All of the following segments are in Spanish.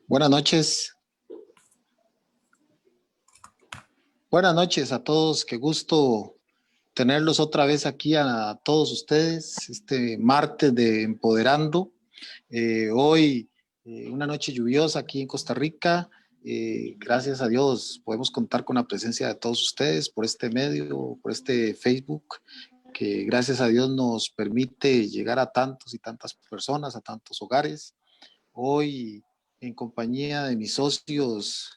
Buenas noches. Buenas noches a todos. Qué gusto tenerlos otra vez aquí a todos ustedes. Este martes de Empoderando. Hoy, una noche lluviosa aquí en Costa Rica. Gracias a Dios podemos contar con la presencia de todos ustedes por este medio, por este Facebook, que gracias a Dios nos permite llegar a tantos y tantas personas, a tantos hogares. Hoy, en compañía de mis socios,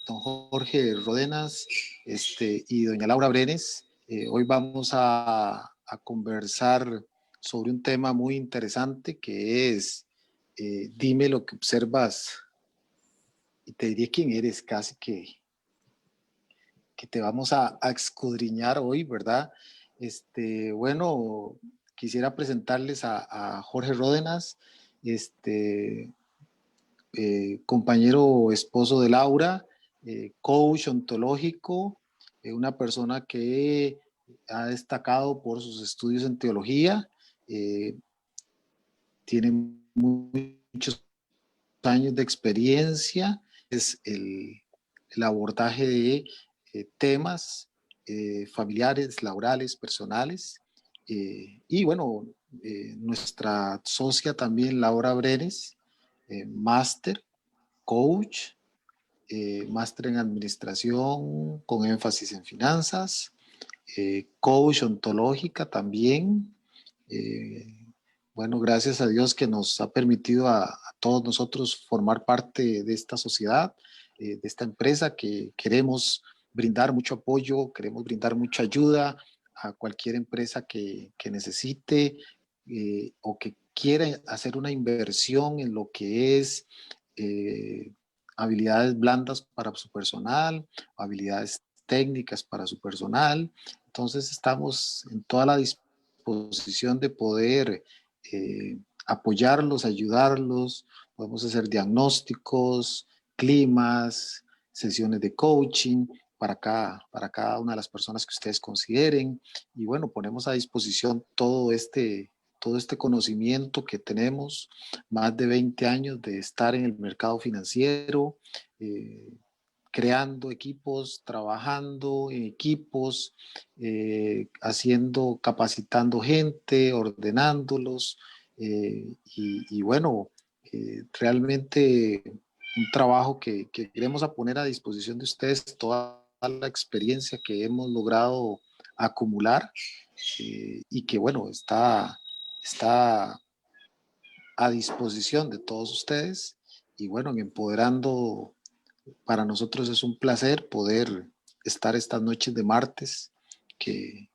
don Jorge Rodenas y doña Laura Brenes. Hoy vamos a conversar sobre un tema muy interesante que es dime lo que observas y te diré quién eres, casi que te vamos a escudriñar hoy, ¿verdad? Bueno, quisiera presentarles a Jorge Ródenas, compañero esposo de Laura, coach ontológico, una persona que ha destacado por sus estudios en teología, tiene muchos años de experiencia, es el abordaje de temas familiares, laborales, personales. Y bueno, nuestra socia también, Laura Brenes, máster, coach, máster en administración con énfasis en finanzas, coach ontológica también. Bueno, gracias a Dios que nos ha permitido a todos nosotros formar parte de esta sociedad, de esta empresa que queremos brindar mucho apoyo, queremos brindar mucha ayuda a cualquier empresa que necesite o que quiera hacer una inversión en lo que es habilidades blandas para su personal, habilidades técnicas para su personal. Entonces estamos en toda la disposición de poder apoyarlos, ayudarlos. Podemos hacer diagnósticos, climas, sesiones de coaching para cada una de las personas que ustedes consideren. Y bueno, ponemos a disposición todo este conocimiento que tenemos, más de 20 años de estar en el mercado financiero, creando equipos, trabajando en equipos, capacitando gente, ordenándolos, y bueno, realmente un trabajo que queremos a poner a disposición de ustedes, toda la experiencia que hemos logrado acumular, y que bueno, está a disposición de todos ustedes. Y bueno, en Empoderando, para nosotros es un placer poder estar estas noches de martes, que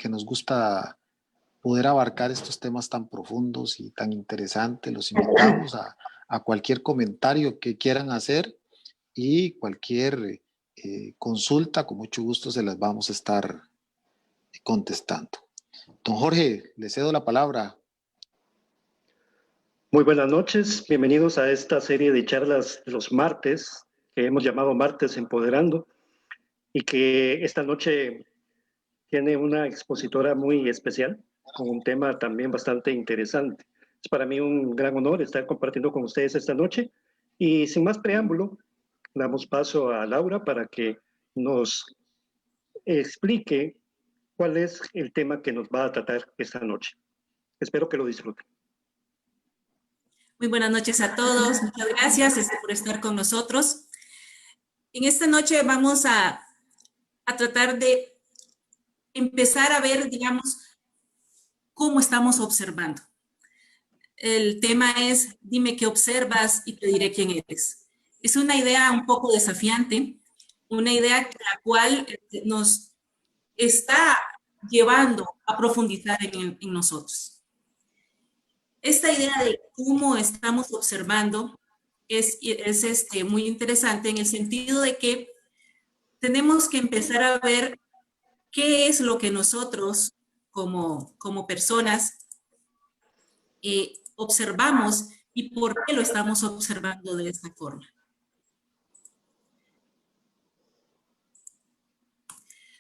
nos gusta poder abarcar estos temas tan profundos y tan interesantes. Los invitamos a cualquier comentario que quieran hacer y cualquier consulta, con mucho gusto se las vamos a estar contestando. Don Jorge, le cedo la palabra. Muy buenas noches, bienvenidos a esta serie de charlas de los martes, que hemos llamado Martes Empoderando, y que esta noche tiene una expositora muy especial, con un tema también bastante interesante. Es para mí un gran honor estar compartiendo con ustedes esta noche, y sin más preámbulo, damos paso a Laura para que nos explique cuál es el tema que nos va a tratar esta noche. Espero que lo disfruten. Muy buenas noches a todos. Muchas gracias por estar con nosotros. En esta noche vamos a tratar de empezar a ver, digamos, cómo estamos observando. El tema es, dime qué observas y te diré quién eres. Es una idea un poco desafiante, una idea la cual nos está llevando a profundizar en nosotros. Esta idea de cómo estamos observando es muy interesante en el sentido de que tenemos que empezar a ver qué es lo que nosotros como personas observamos y por qué lo estamos observando de esta forma.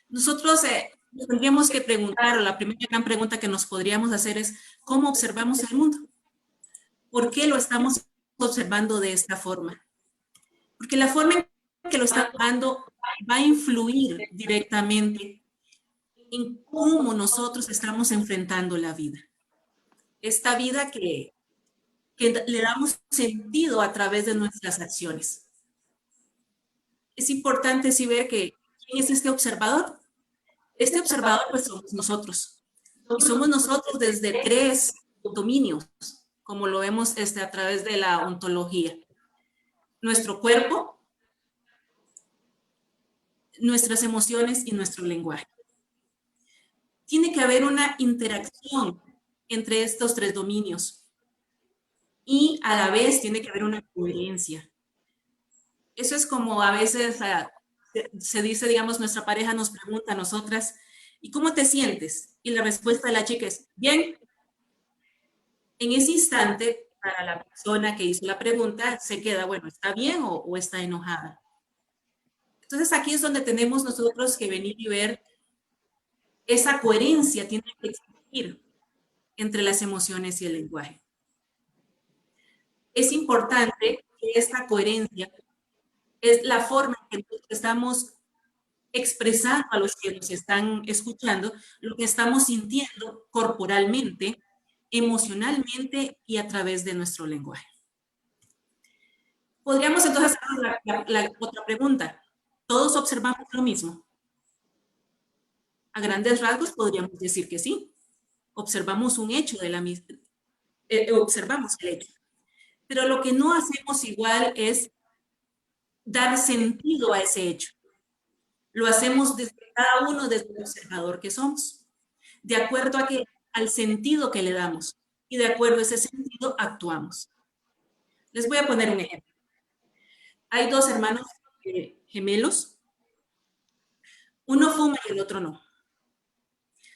Nosotros nos tendríamos que preguntar, o la primera gran pregunta que nos podríamos hacer es, ¿cómo observamos el mundo? ¿Por qué lo estamos observando de esta forma? Porque la forma en que lo está dando va a influir directamente en cómo nosotros estamos enfrentando la vida. Esta vida que le damos sentido a través de nuestras acciones. Es importante sí ver que ¿quién es este observador? Este observador pues somos nosotros. Y somos nosotros desde 3 dominios, como lo vemos a través de la ontología. Nuestro cuerpo, nuestras emociones y nuestro lenguaje. Tiene que haber una interacción entre estos 3 dominios y a la vez tiene que haber una coherencia. Eso es como a veces se dice, digamos, nuestra pareja nos pregunta a nosotras, ¿y cómo te sientes? Y la respuesta de la chica es, bien. En ese instante, para la persona que hizo la pregunta, se queda, bueno, ¿está bien o está enojada? Entonces aquí es donde tenemos nosotros que venir y ver esa coherencia tiene que existir entre las emociones y el lenguaje. Es importante que esta coherencia es la forma en que estamos expresando a los que nos están escuchando lo que estamos sintiendo corporalmente, emocionalmente y a través de nuestro lenguaje. Podríamos entonces hacer la otra pregunta. ¿Todos observamos lo mismo? A grandes rasgos podríamos decir que sí. Observamos un hecho de la misma, observamos el hecho. Pero lo que no hacemos igual es dar sentido a ese hecho. Lo hacemos desde cada uno, desde el observador que somos, de acuerdo al sentido que le damos y de acuerdo a ese sentido actuamos. Les voy a poner un ejemplo. Hay 2 hermanos gemelos, uno fuma y el otro no.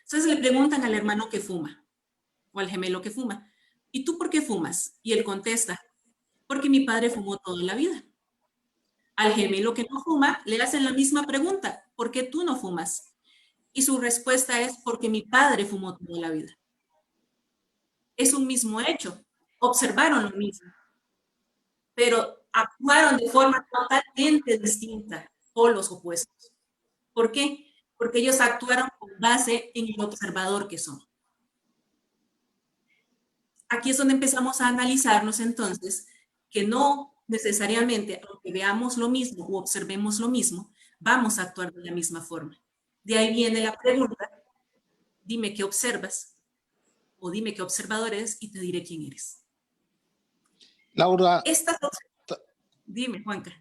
Entonces le preguntan al hermano que fuma o al gemelo que fuma, ¿y tú por qué fumas? Y él contesta, porque mi padre fumó toda la vida. Al gemelo que no fuma le hacen la misma pregunta, ¿por qué tú no fumas? Y su respuesta es, porque mi padre fumó toda la vida. Es un mismo hecho, observaron lo mismo, pero actuaron de forma totalmente distinta, polos opuestos. ¿Por qué? Porque ellos actuaron con base en el observador que son. Aquí es donde empezamos a analizarnos entonces que no necesariamente, aunque veamos lo mismo o observemos lo mismo, vamos a actuar de la misma forma. De ahí viene la pregunta, dime qué observas o dime qué observador eres y te diré quién eres. Laura, dime, Juanca.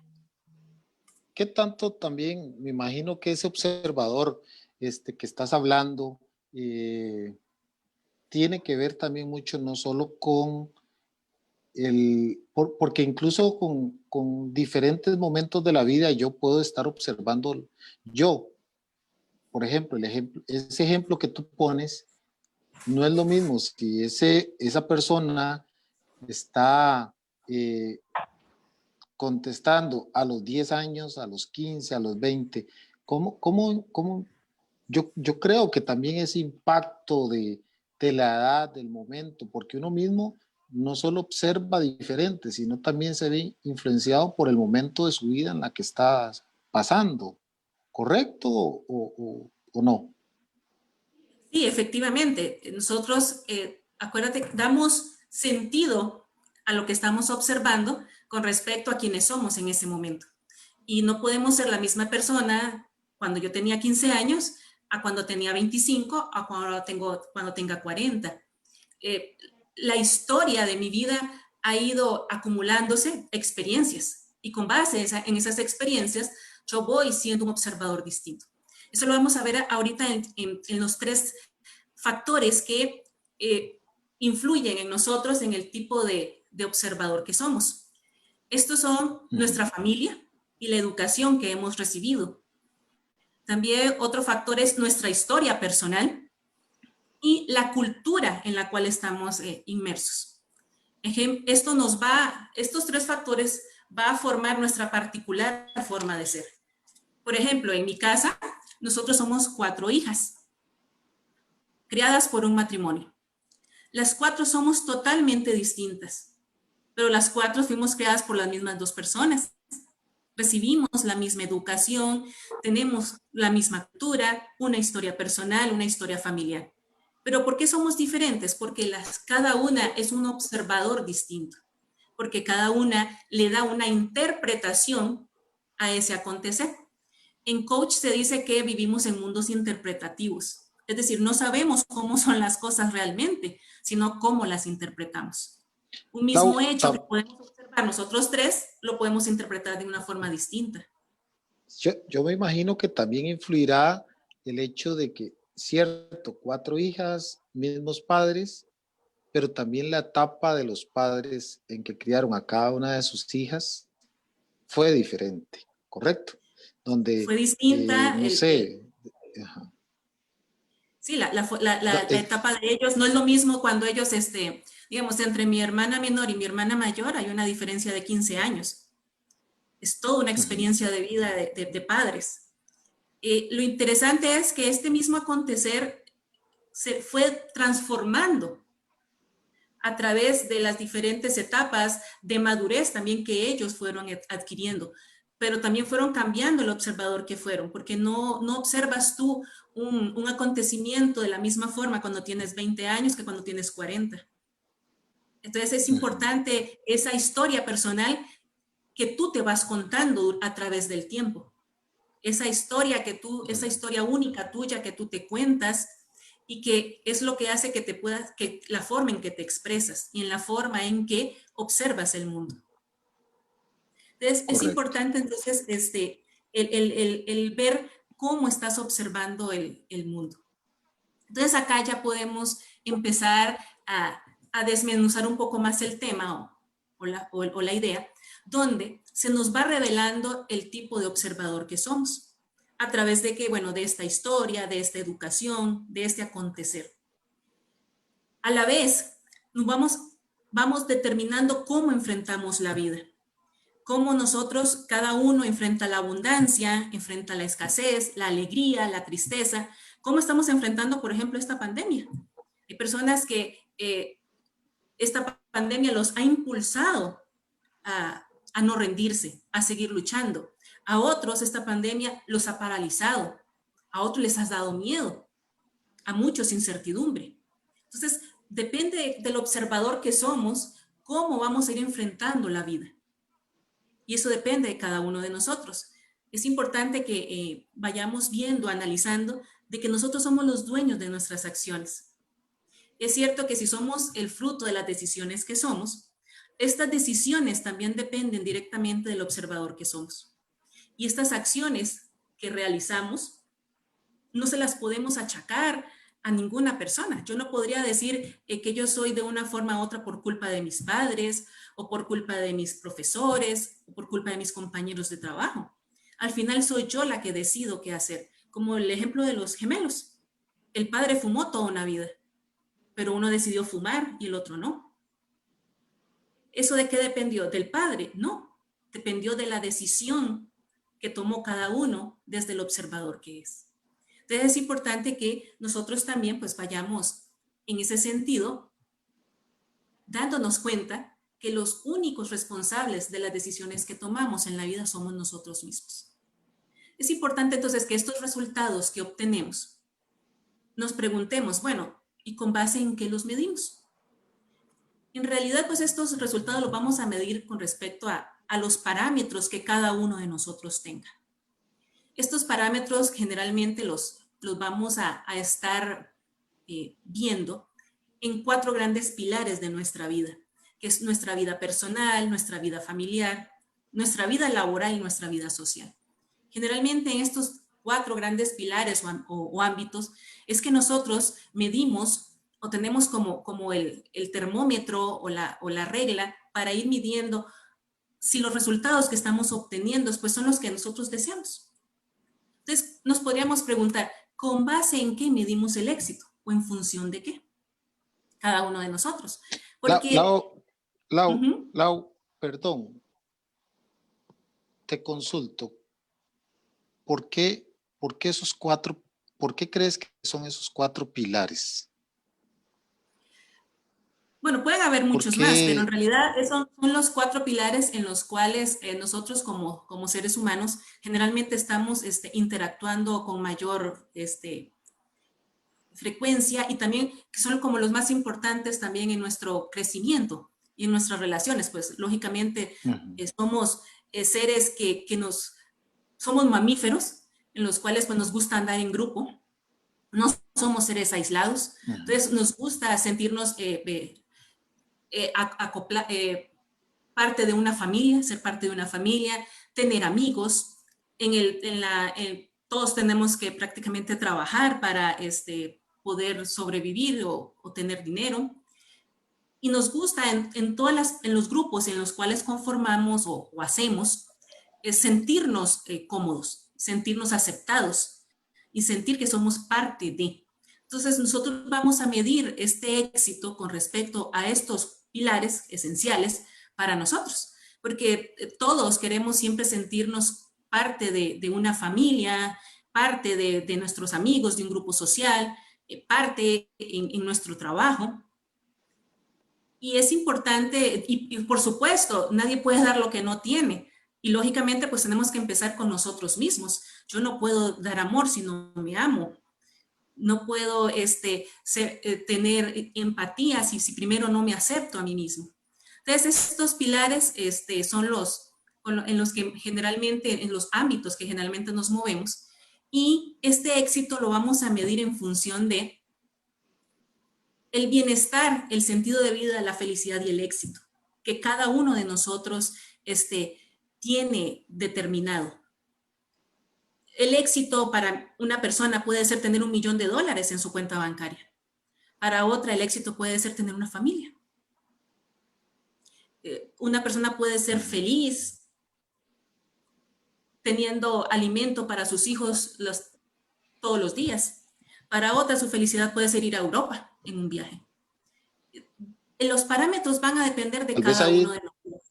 ¿Qué tanto también, me imagino que ese observador que estás hablando tiene que ver también mucho no solo con porque incluso con diferentes momentos de la vida yo puedo estar observando yo, por ejemplo, ese ejemplo que tú pones no es lo mismo si esa persona está contestando a los 10 años, a los 15, a los 20, ¿cómo? Yo creo que también ese impacto de la edad, del momento, porque uno mismo no solo observa diferente, sino también se ve influenciado por el momento de su vida en la que está pasando. ¿Correcto o no? Sí, efectivamente. Nosotros, acuérdate, damos sentido a lo que estamos observando con respecto a quienes somos en ese momento. Y no podemos ser la misma persona cuando yo tenía 15 años a cuando tenía 25, a cuando tenga 40. La historia de mi vida ha ido acumulándose experiencias y con base en esas experiencias yo voy siendo un observador distinto. Eso lo vamos a ver ahorita en los 3 factores que influyen en nosotros en el tipo de observador que somos. Estos son nuestra familia y la educación que hemos recibido. También otro factor es nuestra historia personal y la cultura en la cual estamos inmersos. Estos 3 factores van a formar nuestra particular forma de ser. Por ejemplo, en mi casa, nosotros somos 4 hijas, criadas por un matrimonio. Las 4 somos totalmente distintas. pero las cuatro fuimos creadas por las mismas dos personas. Recibimos la misma educación, tenemos la misma cultura, una historia personal, una historia familiar. Pero ¿por qué somos diferentes? Porque cada una es un observador distinto, porque cada una le da una interpretación a ese acontecer. En coach se dice que vivimos en mundos interpretativos, es decir, no sabemos cómo son las cosas realmente, sino cómo las interpretamos. Un mismo Lau, hecho que podemos observar nosotros tres, lo podemos interpretar de una forma distinta. yo me imagino que también influirá el hecho de que, cierto, 4 hijas, mismos padres, pero también la etapa de los padres en que criaron a cada una de sus hijas fue diferente, ¿correcto? Donde, Fue distinta, no sé, ajá, sí, la eh, etapa de ellos no es lo mismo cuando ellos, digamos, entre mi hermana menor y mi hermana mayor hay una diferencia de 15 años. Es toda una uh-huh, experiencia de vida de padres. Lo interesante es que este mismo acontecer se fue transformando a través de las diferentes etapas de madurez también que ellos fueron adquiriendo, pero también fueron cambiando el observador que fueron, porque no observas tú un acontecimiento de la misma forma cuando tienes 20 años que cuando tienes 40. Entonces es uh-huh, importante esa historia personal que tú te vas contando a través del tiempo. Esa historia esa correcto, historia única tuya que tú te cuentas y que es lo que hace que que la forma en que te expresas y en la forma en que observas el mundo. Entonces, es correcto. importante entonces el ver cómo estás observando el mundo. Entonces, acá ya podemos empezar a desmenuzar un poco más el tema o la idea, donde se nos va revelando el tipo de observador que somos, a través de que, bueno, de esta historia, de esta educación, de este acontecer. A la vez, nos vamos determinando cómo enfrentamos la vida, cómo nosotros, cada uno enfrenta la abundancia, enfrenta la escasez, la alegría, la tristeza, cómo estamos enfrentando, por ejemplo, esta pandemia. Hay personas que esta pandemia los ha impulsado a no rendirse, a seguir luchando. A otros esta pandemia los ha paralizado, a otros les ha dado miedo, a muchos incertidumbre. Entonces, depende del observador que somos, cómo vamos a ir enfrentando la vida. Y eso depende de cada uno de nosotros. Es importante que vayamos viendo, analizando, de que nosotros somos los dueños de nuestras acciones. Es cierto que si somos el fruto de las decisiones que somos, estas decisiones también dependen directamente del observador que somos. Y estas acciones que realizamos no se las podemos achacar a ninguna persona. Yo no podría decir que yo soy de una forma u otra por culpa de mis padres o por culpa de mis profesores o por culpa de mis compañeros de trabajo. Al final soy yo la que decido qué hacer, como el ejemplo de los gemelos. El padre fumó toda una vida, pero uno decidió fumar y el otro no. ¿Eso de qué dependió? ¿Del padre? No, dependió de la decisión que tomó cada uno desde el observador que es. Entonces es importante que nosotros también pues vayamos en ese sentido dándonos cuenta que los únicos responsables de las decisiones que tomamos en la vida somos nosotros mismos. Es importante entonces que estos resultados que obtenemos nos preguntemos, bueno, ¿y con base en qué los medimos? En realidad, pues estos resultados los vamos a medir con respecto a los parámetros que cada uno de nosotros tenga. Estos parámetros generalmente los vamos a estar viendo en 4 grandes pilares de nuestra vida, que es nuestra vida personal, nuestra vida familiar, nuestra vida laboral y nuestra vida social. Generalmente en estos 4 grandes pilares o ámbitos es que nosotros medimos o tenemos como el termómetro o la regla para ir midiendo si los resultados que estamos obteniendo pues son los que nosotros deseamos. Entonces, nos podríamos preguntar, ¿con base en qué medimos el éxito? ¿O en función de qué? Cada uno de nosotros. Lau, Porque, Lau, Lau, uh-huh, Lau, perdón, te consulto. ¿Por qué, por qué esos 4, por qué crees que son esos 4 pilares? Bueno, pueden haber muchos más, pero en Porque, realidad esos son los 4 pilares en los cuales nosotros como seres humanos generalmente estamos interactuando con mayor frecuencia y también que son como los más importantes también en nuestro crecimiento y en nuestras relaciones. Pues lógicamente ujú, somos seres que somos mamíferos en los cuales pues nos gusta andar en grupo, no somos seres aislados, ujú, entonces nos gusta sentirnos parte de una familia, ser parte de una familia, tener amigos. Todos tenemos que prácticamente trabajar para poder sobrevivir o tener dinero. Y nos gusta en los grupos en los cuales conformamos o hacemos, es sentirnos cómodos, sentirnos aceptados y sentir que somos parte de. Entonces nosotros vamos a medir este éxito con respecto a estos pilares esenciales para nosotros, porque todos queremos siempre sentirnos parte de una familia, parte de nuestros amigos, de un grupo social, parte en nuestro trabajo. Y es importante, y por supuesto, nadie puede dar lo que no tiene. Y lógicamente, pues tenemos que empezar con nosotros mismos. Yo no puedo dar amor si no me amo. No puedo tener empatía si primero no me acepto a mí mismo. Entonces, estos pilares son en los que generalmente, en los ámbitos que generalmente nos movemos. Y este éxito lo vamos a medir en función de el bienestar, el sentido de vida, la felicidad y el éxito que cada uno de nosotros tiene determinado. El éxito para una persona puede ser tener $1.000.000 en su cuenta bancaria. Para otra, el éxito puede ser tener una familia. Una persona puede ser ujú. feliz teniendo alimento para sus hijos todos los días. Para otra, su felicidad puede ser ir a Europa en un viaje. Los parámetros van a depender de Tal vez cada uno ahí, de nosotros.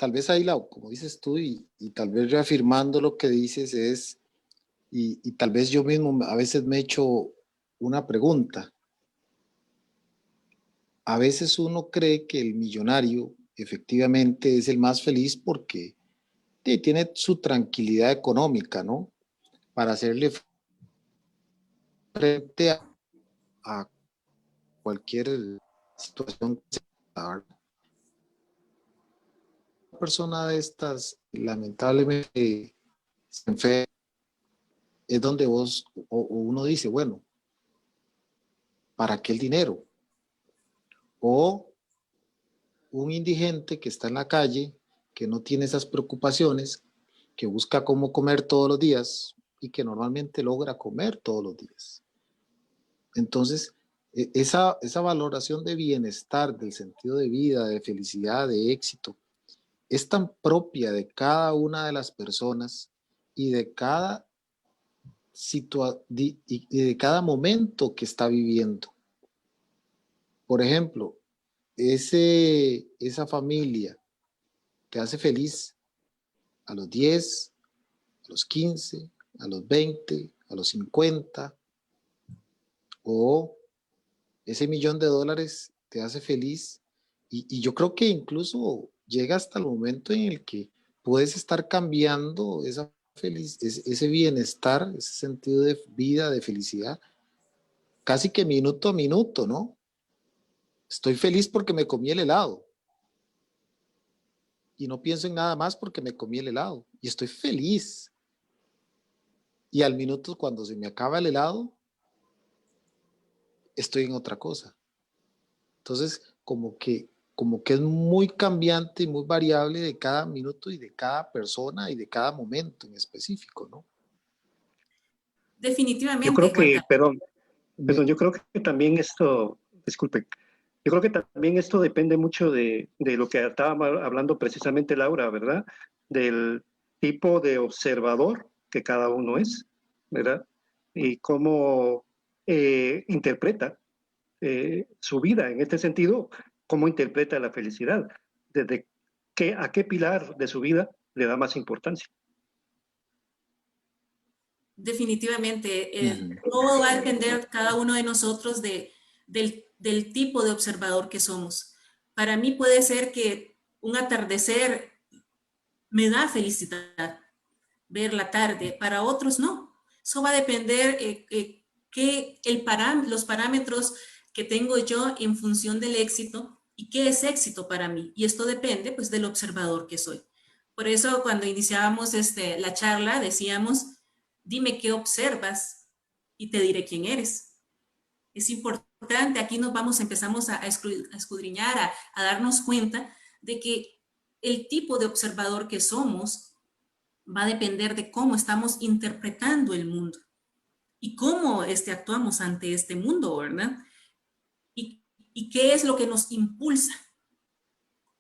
tal vez ahí, como dices tú, y tal vez reafirmando lo que dices es, y tal vez yo mismo a veces me he hecho una pregunta. A veces uno cree que el millonario efectivamente es el más feliz porque tiene su tranquilidad económica, ¿no? Para hacerle frente a cualquier situación que se da. Una persona de estas, lamentablemente, se enferma, es donde o uno dice, bueno, ¿para qué el dinero? O un indigente que está en la calle, que no tiene esas preocupaciones, que busca cómo comer todos los días y que normalmente logra comer todos los días. Entonces, esa valoración de bienestar, del sentido de vida, de felicidad, de éxito, es tan propia de cada una de las personas y de cada y de cada momento que está viviendo. Por ejemplo, esa familia te hace feliz a los 10, a los 15, a los 20, a los 50, o ese $1.000.000 te hace feliz y yo creo que incluso llega hasta el momento en el que puedes estar cambiando ese bienestar, ese sentido de vida, de felicidad, casi que minuto a minuto, ¿no? Estoy feliz porque me comí el helado y no pienso en nada más porque me comí el helado y estoy feliz. Y al minuto cuando se me acaba el helado, estoy en otra cosa. Entonces, como que es muy cambiante y muy variable de cada minuto y de cada persona y de cada momento en específico, ¿no? Yo Definitivamente, creo Juan que, Carlos. perdón, yo creo que también esto, disculpe, yo creo que también esto depende mucho de lo que estaba hablando precisamente Laura, ¿verdad? Del tipo de observador que cada uno es, ¿verdad? Y cómo interpreta su vida. En este sentido, cómo interpreta la felicidad. Desde a qué pilar de su vida le da más importancia. Definitivamente, Uh -huh. todo va a depender cada uno de nosotros del tipo de observador que somos. Para mí puede ser que un atardecer me da felicidad, ver la tarde, para otros no. Eso va a depender los parámetros que tengo yo en función del éxito y qué es éxito para mí. Y esto depende pues del observador que soy. Por eso cuando iniciábamos la charla decíamos, dime qué observas y te diré quién eres. Es importante, aquí empezamos a escudriñar, a darnos cuenta de que el tipo de observador que somos va a depender de cómo estamos interpretando el mundo y cómo actuamos ante este mundo, ¿verdad? Y qué es lo que nos impulsa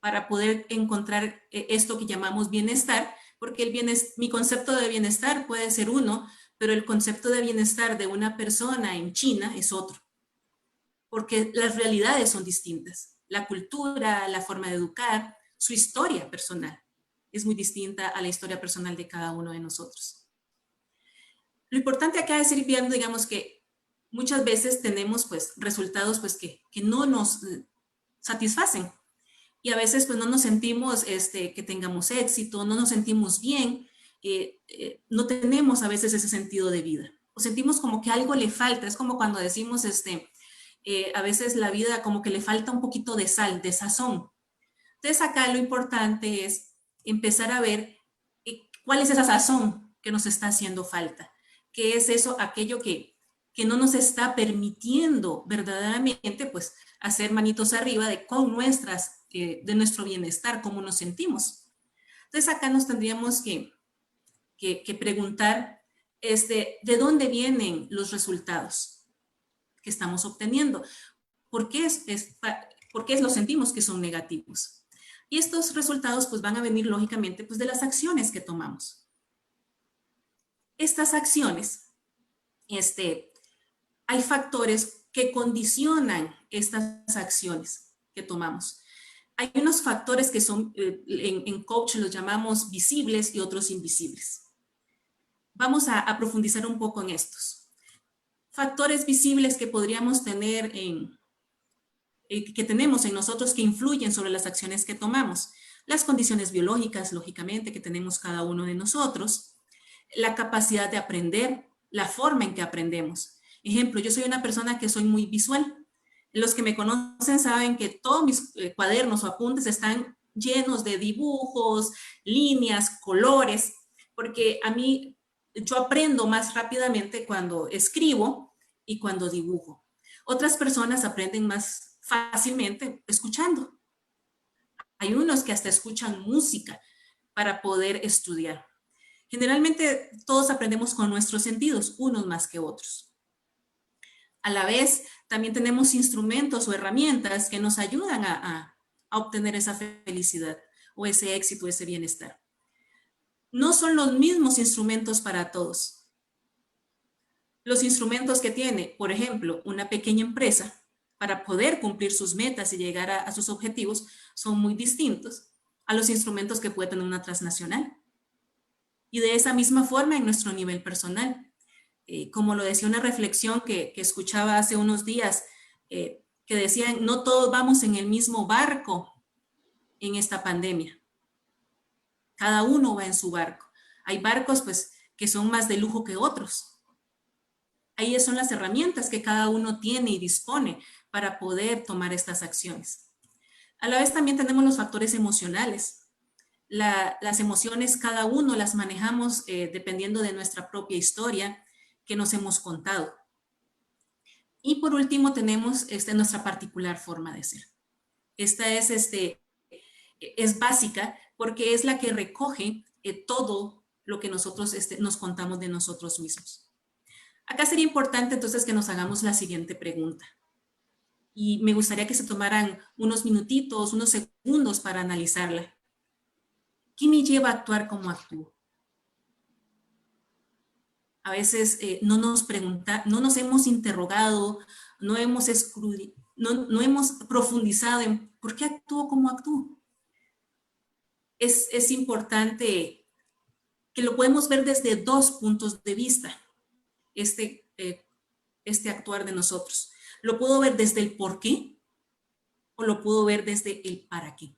para poder encontrar esto que llamamos bienestar, porque mi concepto de bienestar puede ser uno, pero el concepto de bienestar de una persona en China es otro, porque las realidades son distintas. La cultura, la forma de educar, su historia personal es muy distinta a la historia personal de cada uno de nosotros. Lo importante acá es ir viendo, digamos, que muchas veces tenemos pues resultados pues que no nos satisfacen y a veces pues no nos sentimos que tengamos éxito, no nos sentimos bien, no tenemos a veces ese sentido de vida o sentimos como que algo le falta. Es como cuando decimos a veces la vida como que le falta un poquito de sal, de sazón. Entonces acá lo importante es empezar a ver cuál es esa sazón que nos está haciendo falta. ¿Qué es eso? Aquello que no nos está permitiendo verdaderamente pues hacer manitos arriba con de nuestro bienestar, cómo nos sentimos. Entonces acá nos tendríamos que preguntar de dónde vienen los resultados que estamos obteniendo. ¿Por qué los sentimos que son negativos? Y estos resultados pues van a venir lógicamente pues de las acciones que tomamos. Estas acciones, hay factores que condicionan estas acciones que tomamos. Hay unos factores que son, en coach los llamamos visibles y otros invisibles. Vamos a profundizar un poco en estos. Factores visibles que podríamos tener que tenemos en nosotros que influyen sobre las acciones que tomamos. Las condiciones biológicas, lógicamente, que tenemos cada uno de nosotros. La capacidad de aprender, la forma en que aprendemos. Ejemplo, yo soy una persona que soy muy visual. Los que me conocen saben que todos mis cuadernos o apuntes están llenos de dibujos, líneas, colores, porque yo aprendo más rápidamente cuando escribo y cuando dibujo. Otras personas aprenden más fácilmente escuchando. Hay unos que hasta escuchan música para poder estudiar. Generalmente todos aprendemos con nuestros sentidos, unos más que otros. A la vez, también tenemos instrumentos o herramientas que nos ayudan a obtener esa felicidad o ese éxito, ese bienestar. No son los mismos instrumentos para todos. Los instrumentos que tiene, por ejemplo, una pequeña empresa para poder cumplir sus metas y llegar a sus objetivos son muy distintos a los instrumentos que puede tener una transnacional. Y de esa misma forma en nuestro nivel personal. Como lo decía una reflexión que escuchaba hace unos días, que decían, no todos vamos en el mismo barco en esta pandemia. Cada uno va en su barco. Hay barcos pues que son más de lujo que otros. Ahí son las herramientas que cada uno tiene y dispone para poder tomar estas acciones. A la vez también tenemos los factores emocionales. Las emociones cada uno las manejamos dependiendo de nuestra propia historia que nos hemos contado. Y por último tenemos nuestra particular forma de ser. Esta es básica porque es la que recoge todo lo que nosotros nos contamos de nosotros mismos. Acá sería importante entonces que nos hagamos la siguiente pregunta. Y me gustaría que se tomaran unos minutitos, unos segundos para analizarla. ¿Qué me lleva a actuar como actúo? A veces no nos hemos interrogado, no hemos profundizado en por qué actúo como actúo. Es importante que lo podemos ver desde dos puntos de vista, este actuar de nosotros. Lo puedo ver desde el por qué o lo puedo ver desde el para qué.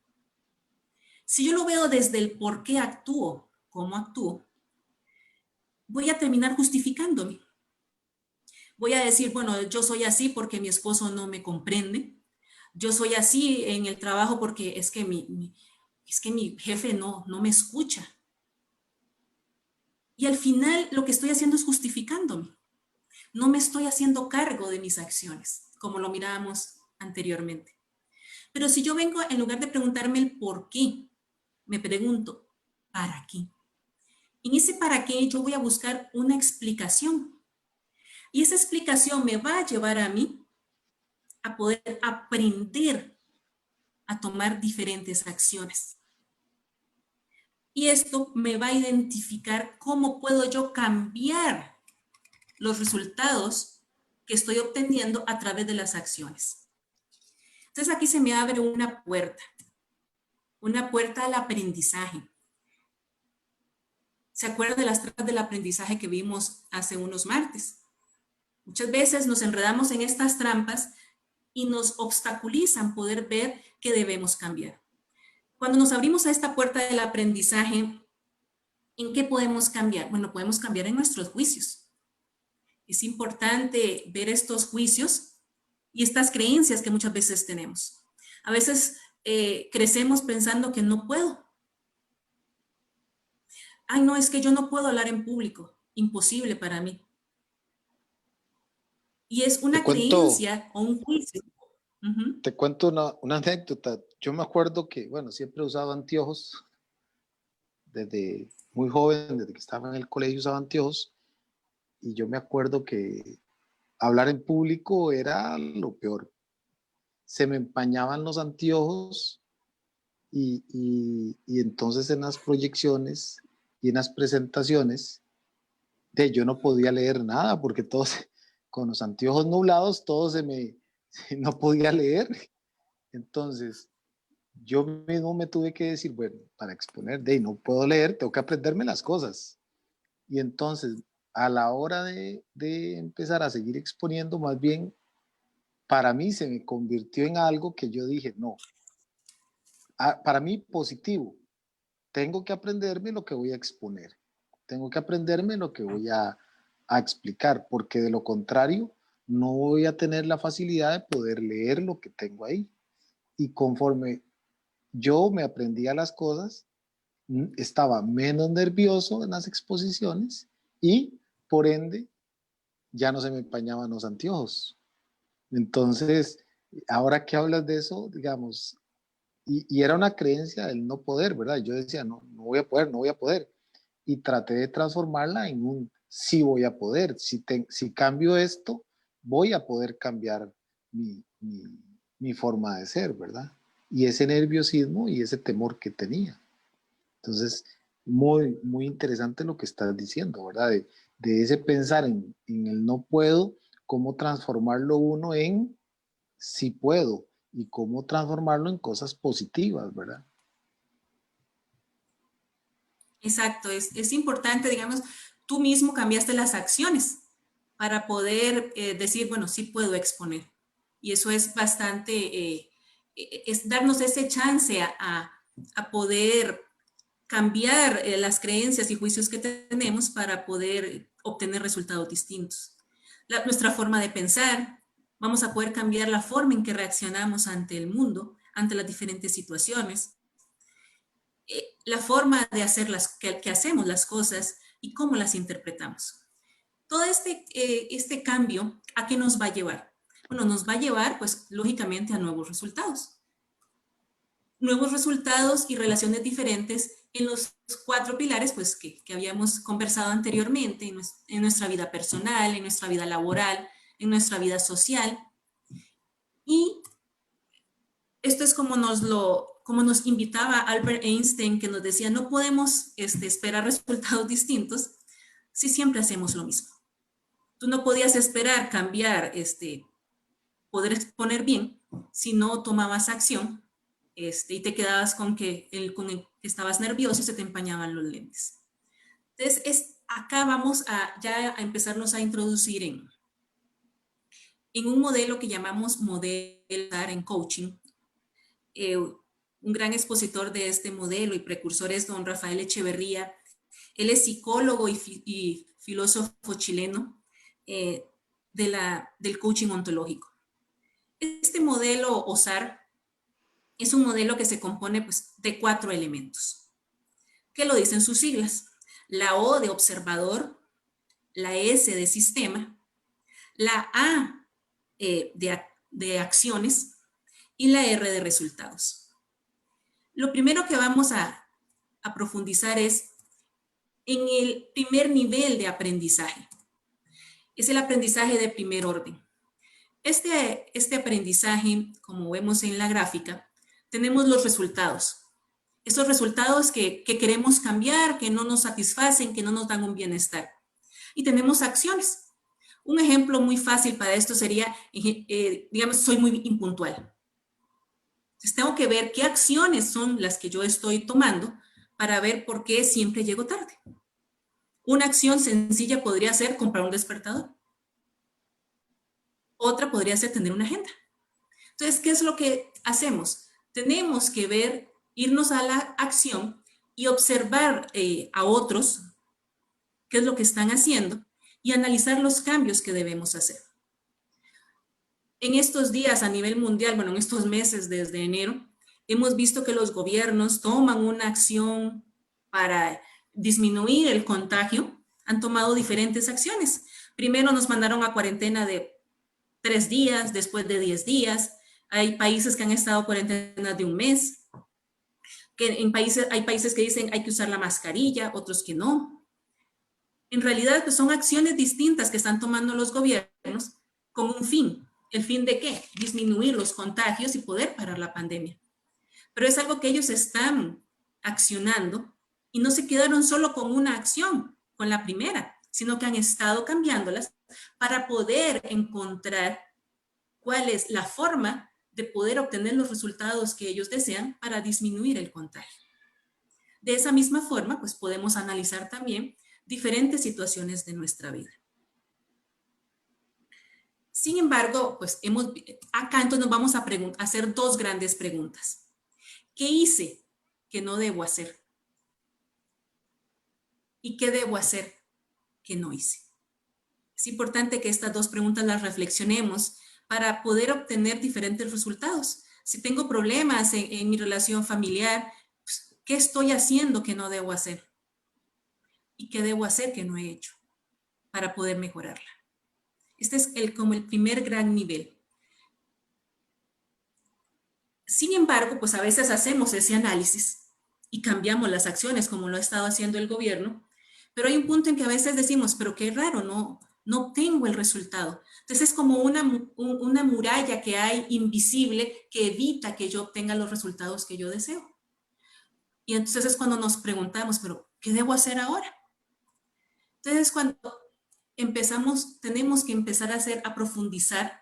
Si yo lo veo desde el por qué actúo, cómo actúo, voy a terminar justificándome. Voy a decir, bueno, yo soy así porque mi esposo no me comprende. Yo soy así en el trabajo porque es que mi jefe no me escucha. Y al final lo que estoy haciendo es justificándome. No me estoy haciendo cargo de mis acciones, como lo mirábamos anteriormente. Pero si yo vengo, en lugar de preguntarme el por qué, me pregunto, ¿para qué? En ese para qué yo voy a buscar una explicación. Y esa explicación me va a llevar a mí a poder aprender a tomar diferentes acciones. Y esto me va a identificar cómo puedo yo cambiar los resultados que estoy obteniendo a través de las acciones. Entonces aquí se me abre una puerta al aprendizaje. ¿Se acuerdan de las trampas del aprendizaje que vimos hace unos martes? Muchas veces nos enredamos en estas trampas y nos obstaculizan poder ver que debemos cambiar. Cuando nos abrimos a esta puerta del aprendizaje, ¿en qué podemos cambiar? Bueno, podemos cambiar en nuestros juicios. Es importante ver estos juicios y estas creencias que muchas veces tenemos. A veces crecemos pensando que no puedo. Ay, no, es que yo no puedo hablar en público. Imposible para mí. Y es Te una cuento, creencia o un juicio. Uh-huh. te cuento una anécdota. Yo me acuerdo que, bueno, siempre he usado anteojos. Desde muy joven, desde que estaba en el colegio usaba anteojos. Y yo me acuerdo que hablar en público era lo peor. Se me empañaban los anteojos y entonces en las proyecciones y en las presentaciones yo no podía leer nada porque todos con los anteojos nublados todo no podía leer. Entonces yo mismo me tuve que decir, bueno, para exponer, no puedo leer, tengo que aprenderme las cosas. Y entonces a la hora de empezar a seguir exponiendo, más bien para mí se me convirtió en algo que yo dije, no, para mí positivo, tengo que aprenderme lo que voy a exponer, tengo que aprenderme lo que voy a explicar, porque de lo contrario no voy a tener la facilidad de poder leer lo que tengo ahí. Y conforme yo me aprendía las cosas, estaba menos nervioso en las exposiciones y por ende ya no se me empañaban los anteojos. Entonces, ahora que hablas de eso, digamos, y era una creencia del no poder, ¿verdad? Yo decía, no, no voy a poder, no voy a poder. Y traté de transformarla en un sí voy a poder. Si cambio esto, voy a poder cambiar mi forma de ser, ¿verdad? Y ese nerviosismo y ese temor que tenía. Entonces, muy, muy interesante lo que estás diciendo, ¿verdad? De ese pensar en el no puedo, cómo transformarlo uno en sí puedo y cómo transformarlo en cosas positivas, ¿verdad? Exacto, es importante, digamos, tú mismo cambiaste las acciones para poder decir, bueno, sí puedo exponer. Y eso es bastante, es darnos ese chance a poder cambiar las creencias y juicios que tenemos para poder obtener resultados distintos. Nuestra forma de pensar, vamos a poder cambiar la forma en que reaccionamos ante el mundo, ante las diferentes situaciones, la forma de hacer que hacemos las cosas y cómo las interpretamos. Todo este cambio, ¿a qué nos va a llevar? Bueno, nos va a llevar, pues, lógicamente a nuevos resultados. Nuevos resultados y relaciones diferentes en los 4 pilares, pues, que habíamos conversado anteriormente, en nuestra vida personal, en nuestra vida laboral, en nuestra vida social. Y esto es como nos invitaba Albert Einstein, que nos decía, no podemos esperar resultados distintos si siempre hacemos lo mismo. Tú no podías esperar cambiar, poder exponer bien, si no tomabas acción y te quedabas con que estabas nervioso y se te empañaban los lentes. Entonces, acá vamos ya a empezarnos a introducir en un modelo que llamamos modelo en coaching. Un gran expositor de este modelo y precursor es don Rafael Echeverría. Él es psicólogo y filósofo chileno del coaching ontológico. Este modelo OSAR es un modelo que se compone pues, de 4 elementos. ¿Qué lo dicen sus siglas? La O de observador, la S de sistema, la A de acciones y la R de resultados. Lo primero que vamos a profundizar es en el primer nivel de aprendizaje. Es el aprendizaje de primer orden. Este aprendizaje, como vemos en la gráfica, tenemos los resultados. Esos resultados que queremos cambiar, que no nos satisfacen, que no nos dan un bienestar. Y tenemos acciones. Un ejemplo muy fácil para esto sería, digamos, soy muy impuntual. Entonces tengo que ver qué acciones son las que yo estoy tomando para ver por qué siempre llego tarde. Una acción sencilla podría ser comprar un despertador. Otra podría ser tener una agenda. Entonces, ¿qué es lo que hacemos? Tenemos que ver, irnos a la acción y observar a otros qué es lo que están haciendo y analizar los cambios que debemos hacer. En estos días a nivel mundial, bueno, en estos meses desde enero, hemos visto que los gobiernos toman una acción para disminuir el contagio, han tomado diferentes acciones. Primero nos mandaron a cuarentena de 3 días, después de 10 días. Hay países que han estado cuarentena de 1 mes. Hay países que dicen hay que usar la mascarilla, otros que no. En realidad, pues son acciones distintas que están tomando los gobiernos con un fin. ¿El fin de qué? Disminuir los contagios y poder parar la pandemia. Pero es algo que ellos están accionando y no se quedaron solo con una acción, con la primera, sino que han estado cambiándolas para poder encontrar cuál es la forma de poder obtener los resultados que ellos desean para disminuir el contagio. De esa misma forma, pues podemos analizar también diferentes situaciones de nuestra vida. Sin embargo, pues acá entonces nos vamos a hacer 2 grandes preguntas. ¿Qué hice que no debo hacer? ¿Y qué debo hacer que no hice? Es importante que estas 2 preguntas las reflexionemos para poder obtener diferentes resultados. Si tengo problemas en mi relación familiar, pues, ¿qué estoy haciendo que no debo hacer? ¿Y qué debo hacer que no he hecho para poder mejorarla? Este es como el primer gran nivel. Sin embargo, pues a veces hacemos ese análisis y cambiamos las acciones como lo ha estado haciendo el gobierno, pero hay un punto en que a veces decimos, pero qué raro, no obtengo el resultado. Entonces es como una muralla que hay invisible que evita que yo obtenga los resultados que yo deseo. Y entonces es cuando nos preguntamos, pero ¿qué debo hacer ahora? Entonces cuando tenemos que empezar a profundizar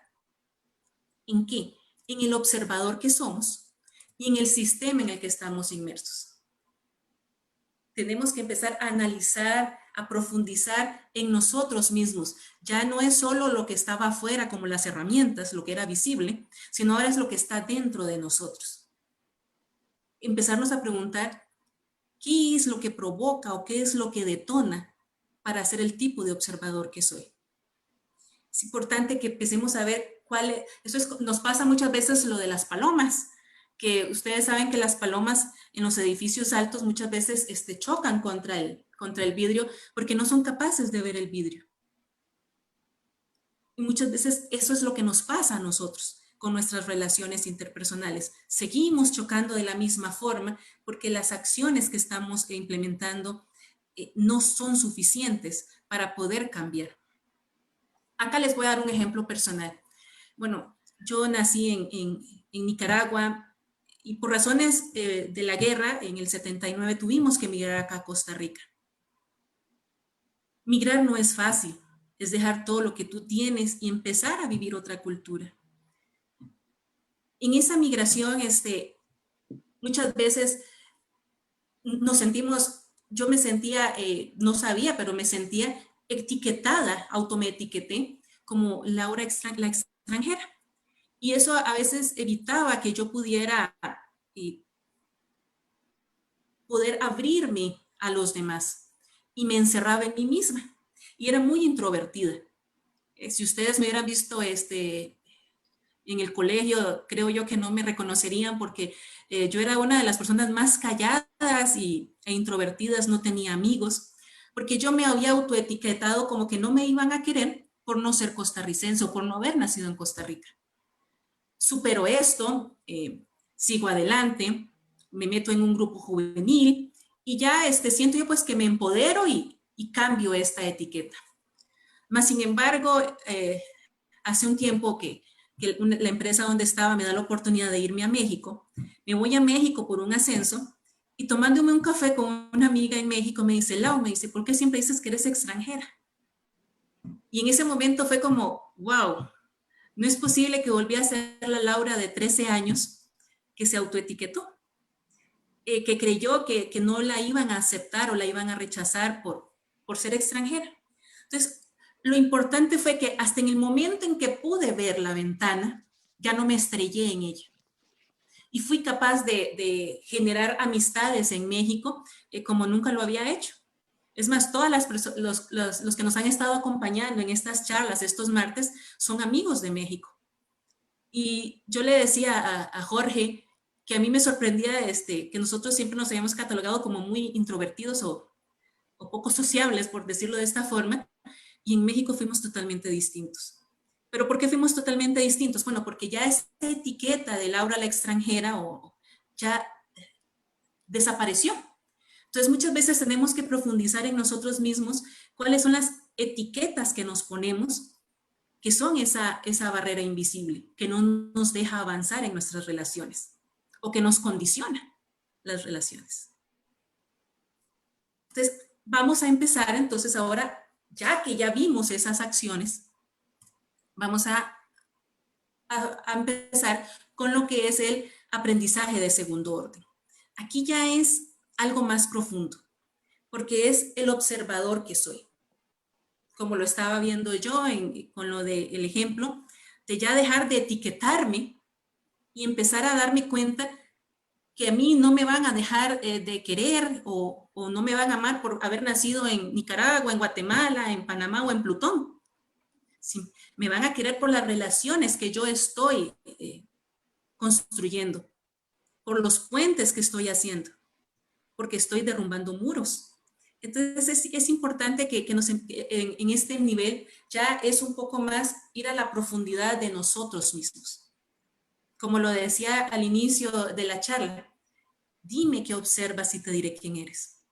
¿en qué? En el observador que somos y en el sistema en el que estamos inmersos. Tenemos que empezar a analizar, a profundizar en nosotros mismos. Ya no es solo lo que estaba afuera como las herramientas, lo que era visible, sino ahora es lo que está dentro de nosotros. Empezarnos a preguntar qué es lo que provoca o qué es lo que detona para ser el tipo de observador que soy. Es importante que empecemos a ver nos pasa muchas veces lo de las palomas, que ustedes saben que las palomas en los edificios altos muchas veces chocan contra el vidrio porque no son capaces de ver el vidrio. Y muchas veces eso es lo que nos pasa a nosotros con nuestras relaciones interpersonales. Seguimos chocando de la misma forma porque las acciones que estamos implementando no son suficientes para poder cambiar. Acá les voy a dar un ejemplo personal. Bueno, yo nací en Nicaragua y por razones de la guerra, en el 79 tuvimos que emigrar acá a Costa Rica. Migrar no es fácil, es dejar todo lo que tú tienes y empezar a vivir otra cultura. En esa migración, muchas veces yo me sentía, no sabía, pero me sentía etiquetada, autoetiqueté como Laura la extranjera. Y eso a veces evitaba que yo pudiera poder abrirme a los demás. Y me encerraba en mí misma. Y era muy introvertida. Si ustedes me hubieran visto en el colegio, creo yo que no me reconocerían porque yo era una de las personas más calladas e introvertidas, no tenía amigos, porque yo me había autoetiquetado como que no me iban a querer por no ser costarricense o por no haber nacido en Costa Rica. Supero esto, sigo adelante, me meto en un grupo juvenil y ya siento yo pues que me empodero y cambio esta etiqueta. Más sin embargo, hace un tiempo que la empresa donde estaba me da la oportunidad de irme a México. Me voy a México por un ascenso y tomándome un café con una amiga en México me dice, Lau, me dice, ¿por qué siempre dices que eres extranjera? Y en ese momento fue como, wow, no es posible que volví a ser la Laura de 13 años que se autoetiquetó, que creyó que no la iban a aceptar o la iban a rechazar por ser extranjera. Entonces, lo importante fue que hasta en el momento en que pude ver la ventana, ya no me estrellé en ella. Y fui capaz de generar amistades en México como nunca lo había hecho. Es más, todas los que nos han estado acompañando en estas charlas, estos martes, son amigos de México. Y yo le decía a Jorge que a mí me sorprendía que nosotros siempre nos habíamos catalogado como muy introvertidos o poco sociables, por decirlo de esta forma, y en México fuimos totalmente distintos. ¿Pero por qué fuimos totalmente distintos? Bueno, porque ya esta etiqueta de Laura la extranjera ya desapareció. Entonces, muchas veces tenemos que profundizar en nosotros mismos cuáles son las etiquetas que nos ponemos, que son esa barrera invisible, que no nos deja avanzar en nuestras relaciones o que nos condiciona las relaciones. Entonces, vamos a empezar entonces ahora, ya que ya vimos esas acciones, vamos a empezar con lo que es el aprendizaje de segundo orden. Aquí ya es algo más profundo, porque es el observador que soy. Como lo estaba viendo yo con lo del ejemplo, de ya dejar de etiquetarme y empezar a darme cuenta que a mí no me van a dejar de querer o no me van a amar por haber nacido en Nicaragua, en Guatemala, en Panamá o en Plutón. Sí, me van a querer por las relaciones que yo estoy construyendo, por los puentes que estoy haciendo, porque estoy derrumbando muros. Entonces es importante que en este nivel ya es un poco más ir a la profundidad de nosotros mismos. Como lo decía al inicio de la charla, dime qué observas y te diré quién eres.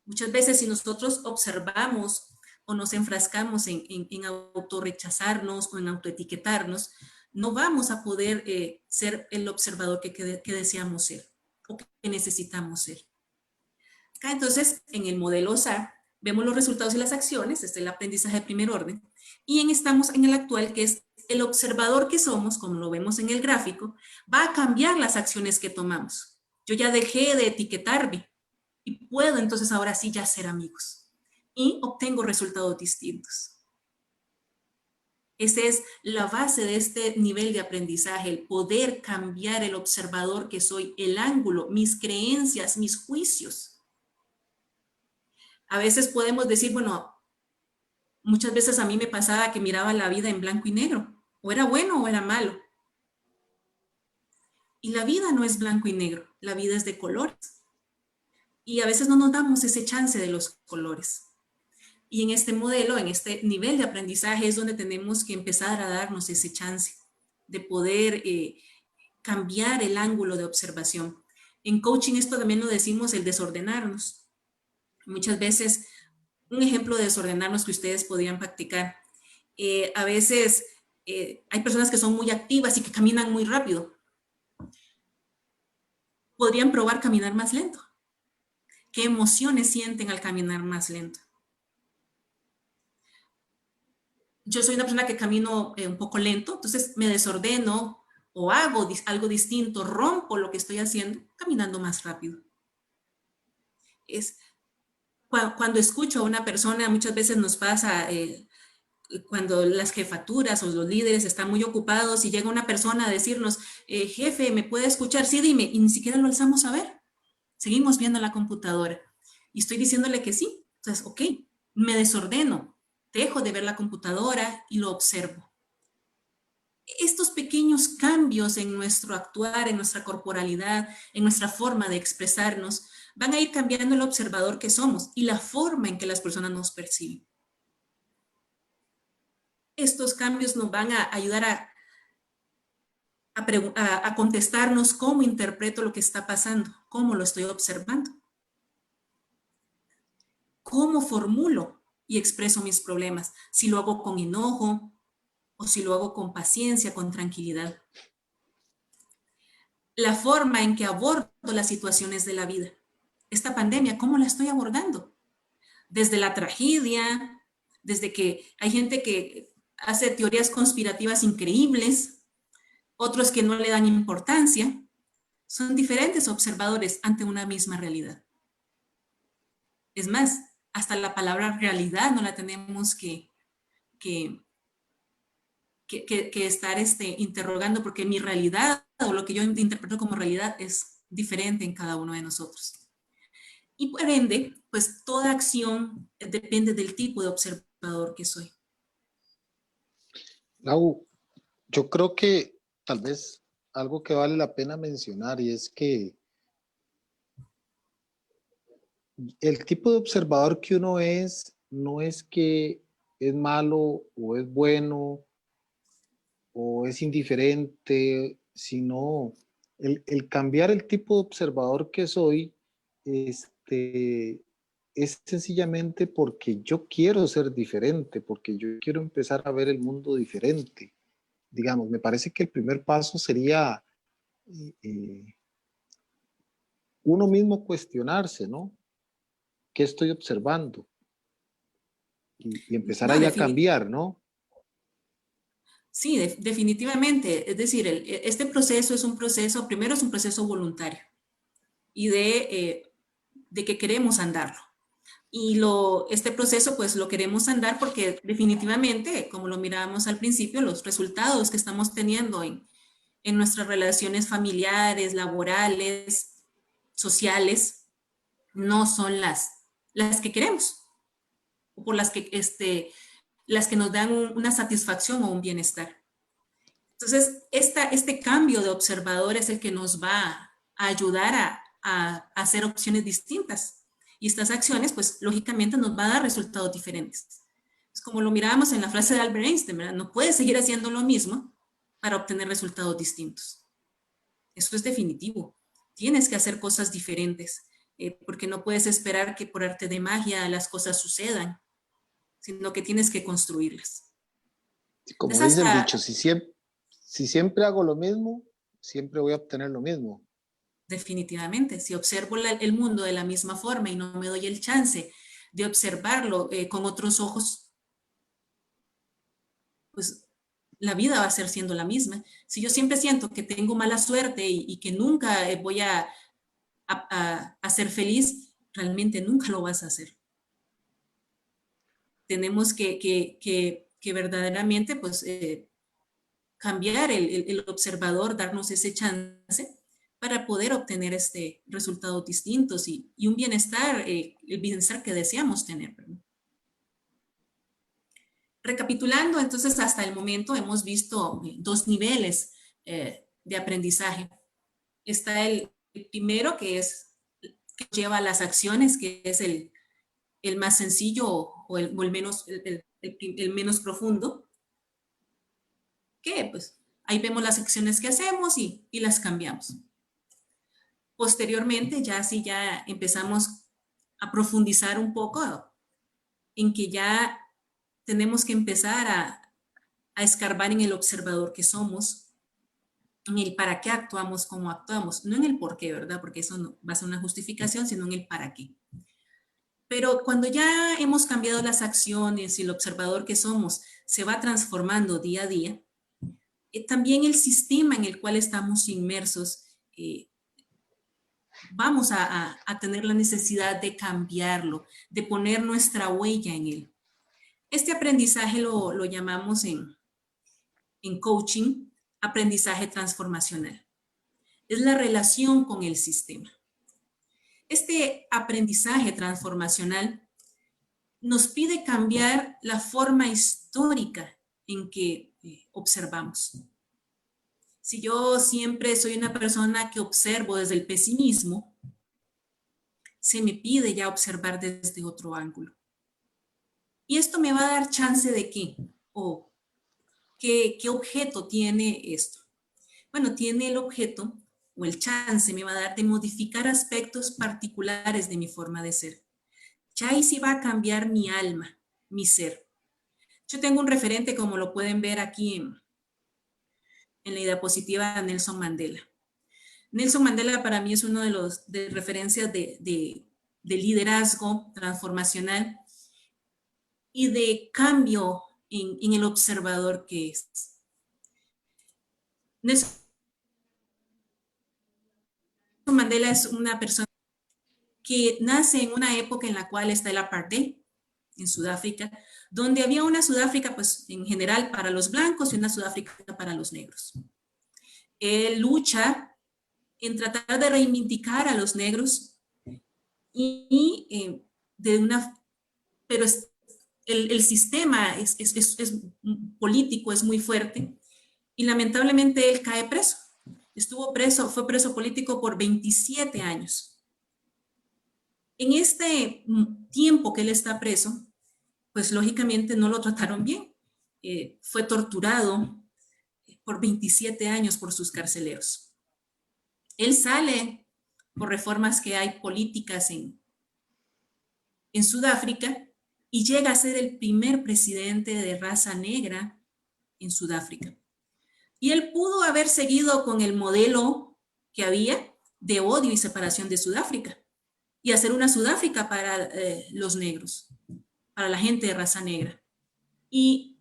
Muchas veces si nosotros observamos o nos enfrascamos en autorrechazarnos o en autoetiquetarnos, no vamos a poder ser el observador que deseamos ser o que necesitamos ser. Acá entonces, en el modelo SAR, vemos los resultados y las acciones, este es el aprendizaje de primer orden, y estamos en el actual, que es el observador que somos, como lo vemos en el gráfico, va a cambiar las acciones que tomamos. Yo ya dejé de etiquetarme y puedo entonces ahora sí ya ser amigos y obtengo resultados distintos. Esa es la base de este nivel de aprendizaje, el poder cambiar el observador que soy, el ángulo, mis creencias, mis juicios. A veces podemos decir, bueno, muchas veces a mí me pasaba que miraba la vida en blanco y negro, o era bueno o era malo. Y la vida no es blanco y negro, la vida es de colores. Y a veces no nos damos ese chance de los colores. Y en este modelo, en este nivel de aprendizaje es donde tenemos que empezar a darnos ese chance de poder cambiar el ángulo de observación. En coaching esto también lo decimos, el desordenarnos. Muchas veces, un ejemplo de desordenarnos que ustedes podrían practicar. A veces hay personas que son muy activas y que caminan muy rápido. Podrían probar caminar más lento. ¿Qué emociones sienten al caminar más lento? Yo soy una persona que camino un poco lento, entonces me desordeno o hago algo distinto, rompo lo que estoy haciendo caminando más rápido. Cuando escucho a una persona, muchas veces nos pasa cuando las jefaturas o los líderes están muy ocupados y llega una persona a decirnos, jefe, ¿me puede escuchar? Sí, dime, y ni siquiera lo alzamos a ver. Seguimos viendo la computadora y estoy diciéndole que sí. Entonces, ok, me desordeno, dejo de ver la computadora y lo observo. Estos pequeños cambios en nuestro actuar, en nuestra corporalidad, en nuestra forma de expresarnos, van a ir cambiando el observador que somos y la forma en que las personas nos perciben. Estos cambios nos van a ayudar a contestarnos cómo interpreto lo que está pasando, cómo lo estoy observando, cómo formulo y expreso mis problemas, si lo hago con enojo o si lo hago con paciencia, con tranquilidad. La forma en que abordo las situaciones de la vida. Esta pandemia, ¿cómo la estoy abordando? Desde la tragedia, desde que hay gente que hace teorías conspirativas increíbles, otros que no le dan importancia. Son diferentes observadores ante una misma realidad. Es más, hasta la palabra realidad no la tenemos que estar interrogando, porque mi realidad o lo que yo interpreto como realidad es diferente en cada uno de nosotros. Y por ende, pues toda acción depende del tipo de observador que soy. Lau, yo creo que tal vez algo que vale la pena mencionar y es que el tipo de observador que uno es, no es que es malo o es bueno o es indiferente, sino el cambiar el tipo de observador que soy, es sencillamente porque yo quiero ser diferente, porque yo quiero empezar a ver el mundo diferente. Digamos, me parece que el primer paso sería eh, uno mismo cuestionarse, ¿no? ¿Qué estoy observando? Y empezar No, ahí a cambiar, ¿no? Sí, definitivamente. Es decir, este proceso es un proceso, primero es un proceso voluntario y de que queremos andarlo. Y este proceso pues lo queremos andar porque definitivamente, como lo mirábamos al principio, los resultados que estamos teniendo en nuestras relaciones familiares, laborales, sociales, no son las que queremos, o por las que nos dan una satisfacción o un bienestar. Entonces, este cambio de observador es el que nos va a ayudar a hacer opciones distintas. Y estas acciones, pues, lógicamente nos van a dar resultados diferentes. Es como lo mirábamos en la frase de Albert Einstein, ¿verdad? No puedes seguir haciendo lo mismo para obtener resultados distintos. Eso es definitivo. Tienes que hacer cosas diferentes, porque no puedes esperar que por arte de magia las cosas sucedan, sino que tienes que construirlas. Como Es dice el hasta dicho, si siempre hago lo mismo, siempre voy a obtener lo mismo. Definitivamente, si observo el mundo de la misma forma y no me doy el chance de observarlo con otros ojos, pues la vida va a ser siendo la misma. Si yo siempre siento que tengo mala suerte y que nunca voy a ser feliz, realmente nunca lo vas a hacer. Tenemos que verdaderamente pues, cambiar el observador, darnos ese chance para poder obtener resultados distintos y un bienestar, el bienestar que deseamos tener. Recapitulando, entonces, hasta el momento hemos visto dos niveles de aprendizaje. Está el primero, que lleva a las acciones, que es el más sencillo o el menos profundo, que pues ahí vemos las acciones que hacemos y las cambiamos. Posteriormente, ya empezamos a profundizar un poco en que ya tenemos que empezar a escarbar en el observador que somos, en el para qué actuamos como actuamos, no en el por qué, ¿verdad? Porque eso no va a ser una justificación, sino en el para qué. Pero cuando ya hemos cambiado las acciones y el observador que somos se va transformando día a día, también el sistema en el cual estamos inmersos vamos a tener la necesidad de cambiarlo, de poner nuestra huella en él. Este aprendizaje lo llamamos en coaching aprendizaje transformacional. Es la relación con el sistema. Este aprendizaje transformacional nos pide cambiar la forma histórica en que observamos. Si yo siempre soy una persona que observo desde el pesimismo, se me pide ya observar desde otro ángulo. Y esto me va a dar chance de qué, o qué objeto tiene esto. Bueno, tiene el objeto o el chance me va a dar de modificar aspectos particulares de mi forma de ser. Ya ahí sí va a cambiar mi alma, mi ser. Yo tengo un referente, como lo pueden ver aquí en la diapositiva, de Nelson Mandela. Nelson Mandela para mí es uno de los referencias de liderazgo transformacional y de cambio en el observador que es. Nelson Mandela es una persona que nace en una época en la cual está el apartheid en Sudáfrica, donde había una Sudáfrica, pues en general para los blancos y una Sudáfrica para los negros. Él lucha en tratar de reivindicar a los negros y pero el sistema es político, es muy fuerte y lamentablemente él cae preso. Fue preso político por 27 años. En este tiempo que él está preso, pues lógicamente no lo trataron bien. Fue torturado por 27 años por sus carceleros. Él sale por reformas que hay políticas en Sudáfrica y llega a ser el primer presidente de raza negra en Sudáfrica. Y él pudo haber seguido con el modelo que había de odio y separación de Sudáfrica y hacer una Sudáfrica para los negros, para la gente de raza negra. Y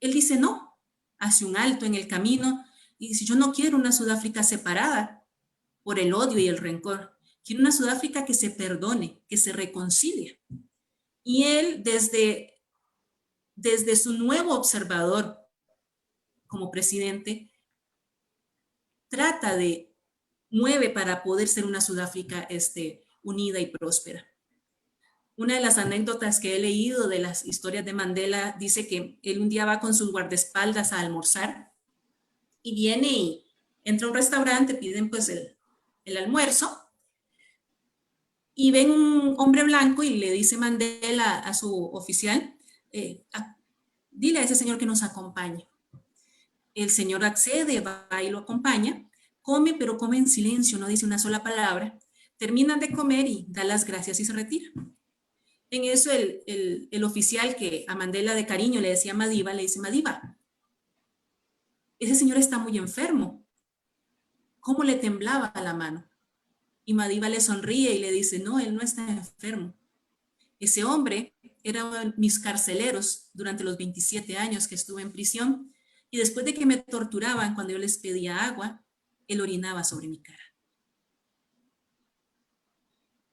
él dice no, hace un alto en el camino y dice, yo no quiero una Sudáfrica separada por el odio y el rencor. Quiero una Sudáfrica que se perdone, que se reconcilie. Y él, desde su nuevo observador como presidente, mueve para poder ser una Sudáfrica unida y próspera. Una de las anécdotas que he leído de las historias de Mandela dice que él un día va con sus guardaespaldas a almorzar y viene y entra a un restaurante, piden pues el almuerzo y ven un hombre blanco y le dice Mandela a su oficial, dile a ese señor que nos acompañe. El señor accede, va y lo acompaña, come, pero come en silencio, no dice una sola palabra. Terminan de comer y da las gracias y se retira. En eso el oficial que a Mandela de cariño le decía Madiba, le dice, Madiba, ese señor está muy enfermo. ¿Cómo le temblaba la mano? Y Madiba le sonríe y le dice, no, él no está enfermo. Ese hombre era uno de mis carceleros durante los 27 años que estuve en prisión y después de que me torturaban cuando yo les pedía agua, él orinaba sobre mi cara.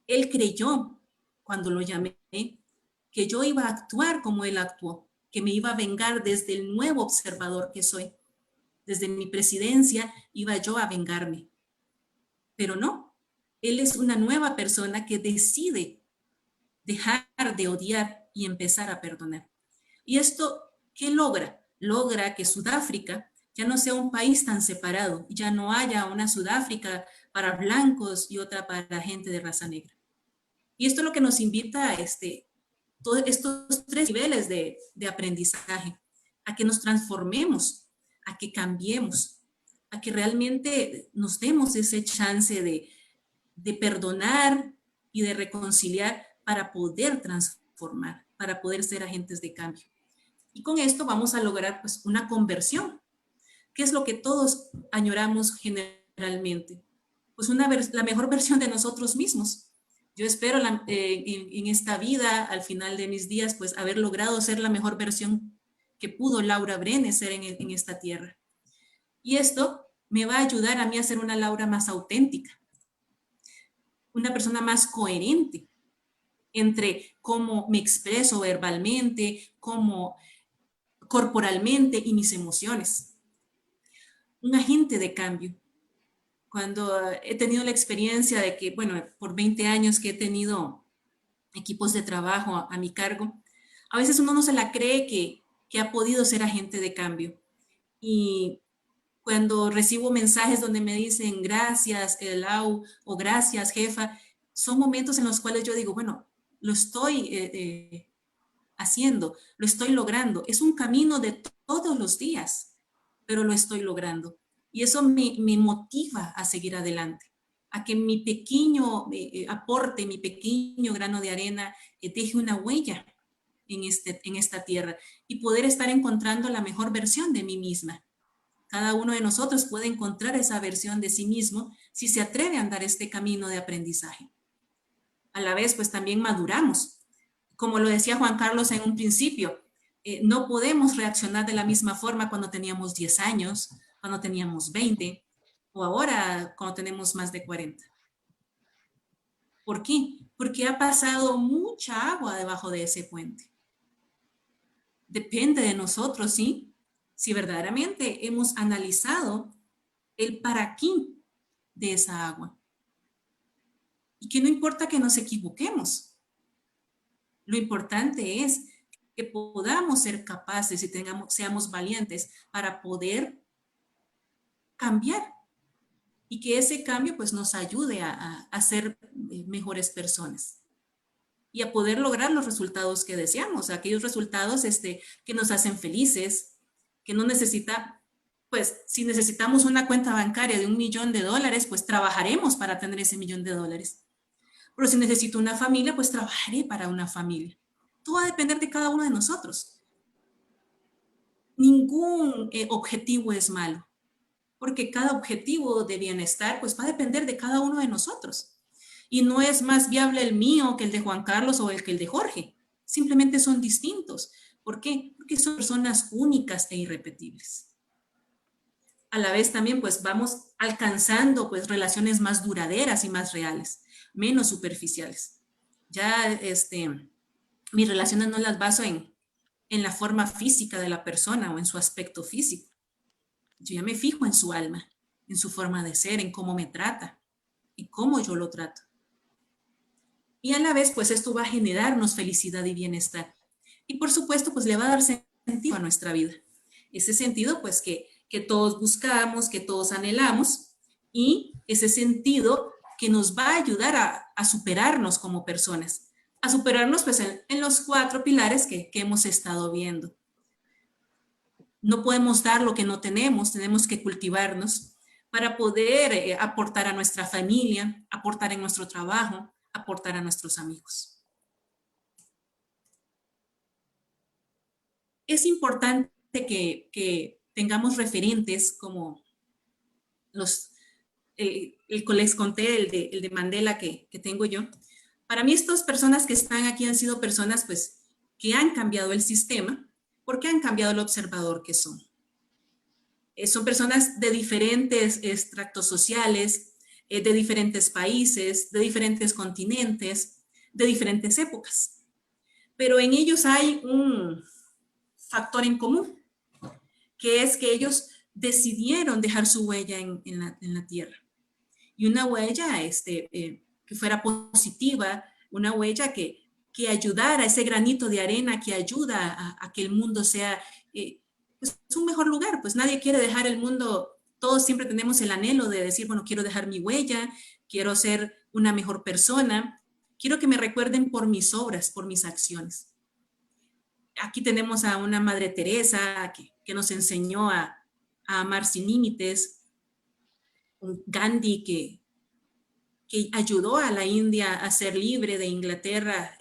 Él creyó, cuando lo llamé, que yo iba a actuar como él actuó, que me iba a vengar desde el nuevo observador que soy. Desde mi presidencia iba yo a vengarme. Pero no, él es una nueva persona que decide dejar de odiar y empezar a perdonar. ¿Y esto qué logra? Logra que Sudáfrica ya no sea un país tan separado, ya no haya una Sudáfrica para blancos y otra para gente de raza negra. Y esto es lo que nos invita a todos estos 3 niveles de aprendizaje, a que nos transformemos, a que cambiemos, a que realmente nos demos ese chance de perdonar y de reconciliar para poder transformar, para poder ser agentes de cambio. Y con esto vamos a lograr pues una conversión, que es lo que todos añoramos generalmente, pues la mejor versión de nosotros mismos. Yo espero en esta vida, al final de mis días, pues haber logrado ser la mejor versión que pudo Laura Brenes ser en esta tierra. Y esto me va a ayudar a mí a ser una Laura más auténtica, una persona más coherente, entre cómo me expreso verbalmente, cómo corporalmente y mis emociones. Un agente de cambio. Cuando he tenido la experiencia de que, bueno, por 20 años que he tenido equipos de trabajo a mi cargo, a veces uno no se la cree que ha podido ser agente de cambio. Y cuando recibo mensajes donde me dicen gracias, Lau, o gracias, jefa, son momentos en los cuales yo digo, bueno, lo estoy haciendo, lo estoy logrando. Es un camino de todos los días, pero lo estoy logrando. Y eso me motiva a seguir adelante, a que mi pequeño aporte, mi pequeño grano de arena deje una huella en esta tierra y poder estar encontrando la mejor versión de mí misma. Cada uno de nosotros puede encontrar esa versión de sí mismo si se atreve a andar este camino de aprendizaje. A la vez, pues también maduramos. Como lo decía Juan Carlos en un principio, no podemos reaccionar de la misma forma cuando teníamos 10 años, cuando teníamos 20 o ahora cuando tenemos más de 40. ¿Por qué? Porque ha pasado mucha agua debajo de ese puente. Depende de nosotros, ¿sí? Si verdaderamente hemos analizado el para qué de esa agua. Y que no importa que nos equivoquemos. Lo importante es que podamos ser capaces y seamos valientes para poder cambiar y que ese cambio pues nos ayude a ser mejores personas y a poder lograr los resultados que deseamos, aquellos resultados que nos hacen felices, que no necesita, pues si necesitamos una cuenta bancaria de $1 millón, pues trabajaremos para tener ese $1 millón. Pero si necesito una familia, pues trabajaré para una familia. Todo va a depender de cada uno de nosotros. Ningún objetivo es malo, porque cada objetivo de bienestar pues va a depender de cada uno de nosotros. Y no es más viable el mío que el de Juan Carlos o el que el de Jorge. Simplemente son distintos. ¿Por qué? Porque son personas únicas e irrepetibles. A la vez también pues vamos alcanzando pues relaciones más duraderas y más reales, menos superficiales. Ya mis relaciones no las baso en la forma física de la persona o en su aspecto físico. Yo ya me fijo en su alma, en su forma de ser, en cómo me trata y cómo yo lo trato. Y a la vez, pues esto va a generarnos felicidad y bienestar. Y por supuesto, pues le va a dar sentido a nuestra vida. Ese sentido, pues que todos buscamos, que todos anhelamos, y ese sentido que nos va a ayudar a superarnos como personas, a superarnos pues en los 4 pilares que hemos estado viendo. No podemos dar lo que no tenemos, tenemos que cultivarnos para poder aportar a nuestra familia, aportar en nuestro trabajo, aportar a nuestros amigos. Es importante que tengamos referentes como les conté, el de Mandela que tengo yo. Para mí estas personas que están aquí han sido personas pues que han cambiado el sistema porque han cambiado el observador que son. Son personas de diferentes estratos sociales, de diferentes países, de diferentes continentes, de diferentes épocas. Pero en ellos hay un factor en común, que es que ellos decidieron dejar su huella en la tierra. Y una huella que fuera positiva, una huella que ayudara, ese granito de arena que ayuda a que el mundo sea pues, un mejor lugar. Pues nadie quiere dejar el mundo, todos siempre tenemos el anhelo de decir, bueno, quiero dejar mi huella, quiero ser una mejor persona, quiero que me recuerden por mis obras, por mis acciones. Aquí tenemos a una Madre Teresa que nos enseñó a amar sin límites, un Gandhi que ayudó a la India a ser libre de Inglaterra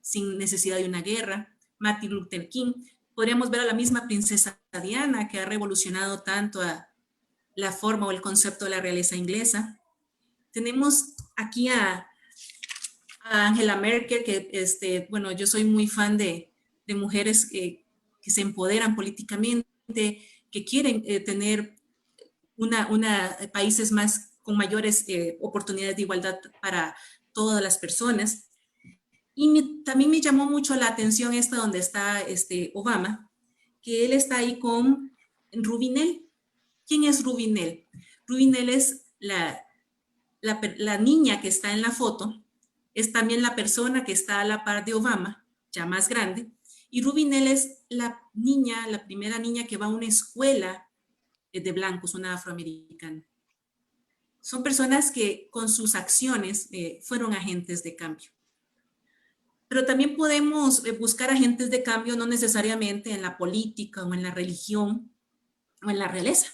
sin necesidad de una guerra, Martin Luther King. Podríamos ver a la misma princesa Diana que ha revolucionado tanto a la forma o el concepto de la realeza inglesa. Tenemos aquí a Angela Merkel, que bueno, yo soy muy fan de mujeres que se empoderan políticamente, que quieren tener países con mayores oportunidades de igualdad para todas las personas. Y también me llamó mucho la atención esta donde está Obama, que él está ahí con Rubinel. ¿Quién es Rubinel? Rubinel es la niña que está en la foto, es también la persona que está a la par de Obama, ya más grande, y Rubinel es la niña, la primera niña que va a una escuela de blancos, una afroamericana. Son personas que con sus acciones fueron agentes de cambio. Pero también podemos buscar agentes de cambio no necesariamente en la política o en la religión o en la realeza.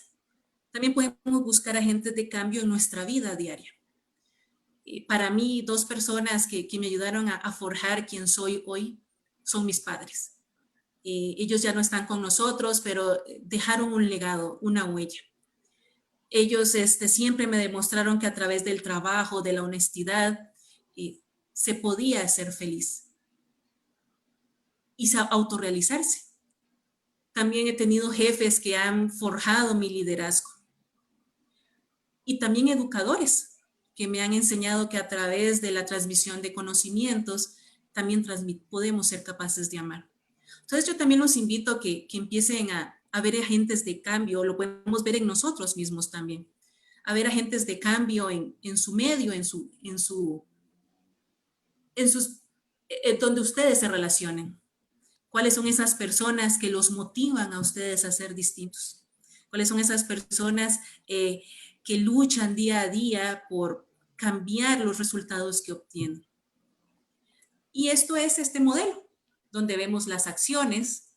También podemos buscar agentes de cambio en nuestra vida diaria. Para mí, dos personas que me ayudaron a forjar quien soy hoy son mis padres. Ellos ya no están con nosotros, pero dejaron un legado, una huella. Ellos siempre me demostraron que a través del trabajo, de la honestidad, se podía ser feliz y autorrealizarse. También he tenido jefes que han forjado mi liderazgo. Y también educadores que me han enseñado que a través de la transmisión de conocimientos también podemos ser capaces de amar. Entonces yo también los invito a que empiecen a ver agentes de cambio, lo podemos ver en nosotros mismos también, a ver agentes de cambio en su medio, donde ustedes se relacionen. ¿Cuáles son esas personas que los motivan a ustedes a ser distintos? ¿Cuáles son esas personas que luchan día a día por cambiar los resultados que obtienen? Y esto es este modelo, donde vemos las acciones,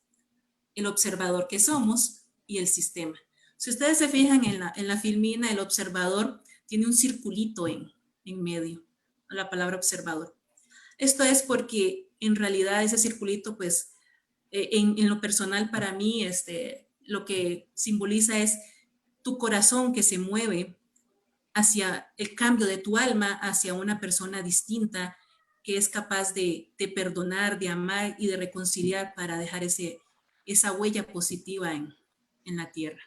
el observador que somos y el sistema. Si ustedes se fijan en la filmina, el observador tiene un circulito en medio, la palabra observador. Esto es porque en realidad ese circulito, pues, en lo personal para mí, lo que simboliza es tu corazón que se mueve hacia el cambio de tu alma, hacia una persona distinta que es capaz de perdonar, de amar y de reconciliar para dejar esa huella positiva en la tierra.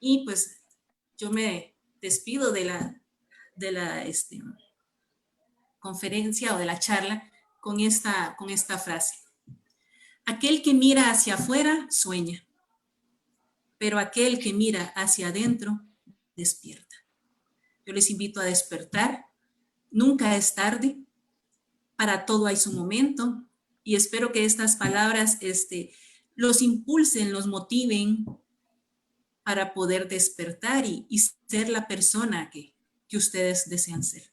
Y pues yo me despido de la conferencia o de la charla con esta frase. Aquel que mira hacia afuera sueña, pero aquel que mira hacia adentro despierta. Yo les invito a despertar. Nunca es tarde. Para todo hay su momento. Y espero que estas palabras los impulsen, los motiven para poder despertar y ser la persona que ustedes desean ser.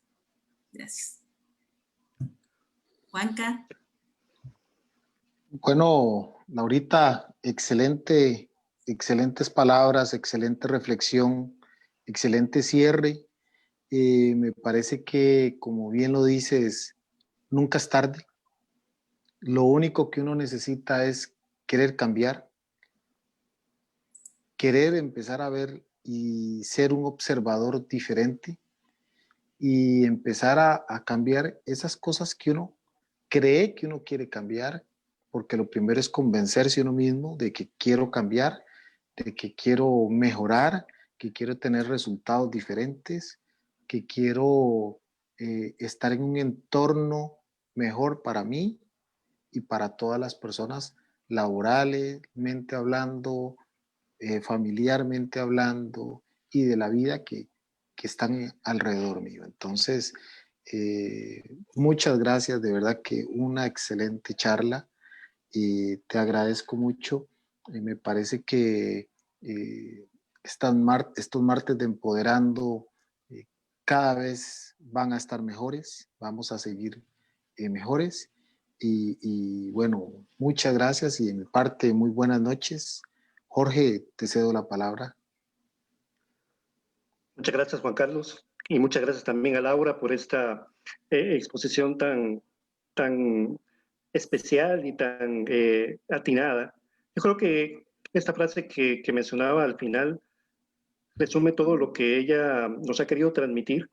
Gracias. Juanca. Bueno, Laurita, excelentes palabras, excelente reflexión, excelente cierre. Me parece que, como bien lo dices, nunca es tarde. Lo único que uno necesita es querer cambiar, querer empezar a ver y ser un observador diferente y empezar a cambiar esas cosas que uno cree que uno quiere cambiar, porque lo primero es convencerse uno mismo de que quiero cambiar, de que quiero mejorar, que quiero tener resultados diferentes, que quiero estar en un entorno mejor para mí y para todas las personas, laboralmente hablando, familiarmente hablando y de la vida que están alrededor mío. Entonces, muchas gracias, de verdad que una excelente charla y te agradezco mucho. Me parece que estos martes de Empoderando cada vez van a estar mejores, vamos a seguir mejores y bueno, muchas gracias y de mi parte muy buenas noches. Jorge, te cedo la palabra. Muchas gracias, Juan Carlos, y muchas gracias también a Laura por esta exposición tan especial y tan atinada. Yo creo que esta frase que mencionaba al final resume todo lo que ella nos ha querido transmitir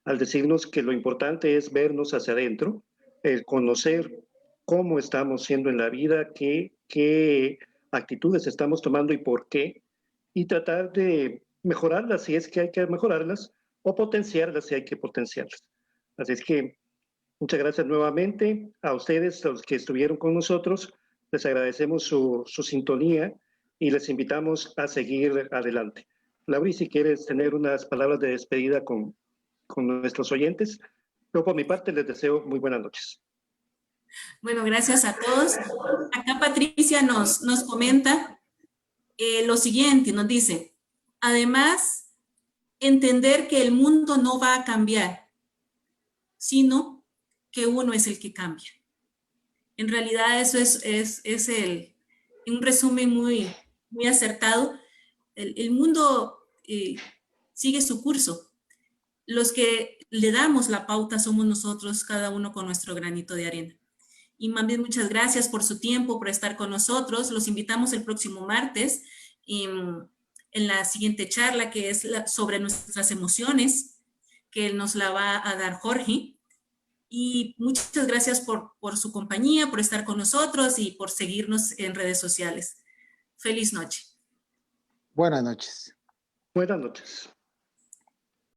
al decirnos que lo importante es vernos hacia adentro, el conocer cómo estamos siendo en la vida, qué actitudes estamos tomando y por qué, y tratar de mejorarlas si es que hay que mejorarlas o potenciarlas si hay que potenciarlas. Así es que Muchas gracias nuevamente a ustedes, a los que estuvieron con nosotros. Les agradecemos su sintonía y les invitamos a seguir adelante. Lauri, si quieres tener unas palabras de despedida con nuestros oyentes. Yo por mi parte les deseo muy buenas noches. Bueno, gracias a todos. Acá Patricia nos comenta lo siguiente, nos dice, además, entender que el mundo no va a cambiar, sino que uno es el que cambia. En realidad eso es un resumen muy acertado. El mundo sigue su curso. Los que le damos la pauta somos nosotros, cada uno con nuestro granito de arena. Y más bien muchas gracias por su tiempo, por estar con nosotros. Los invitamos el próximo martes en la siguiente charla, que es sobre nuestras emociones, que nos la va a dar Jorge. Y muchas gracias por su compañía, por estar con nosotros y por seguirnos en redes sociales. Feliz noche. Buenas noches. Buenas noches.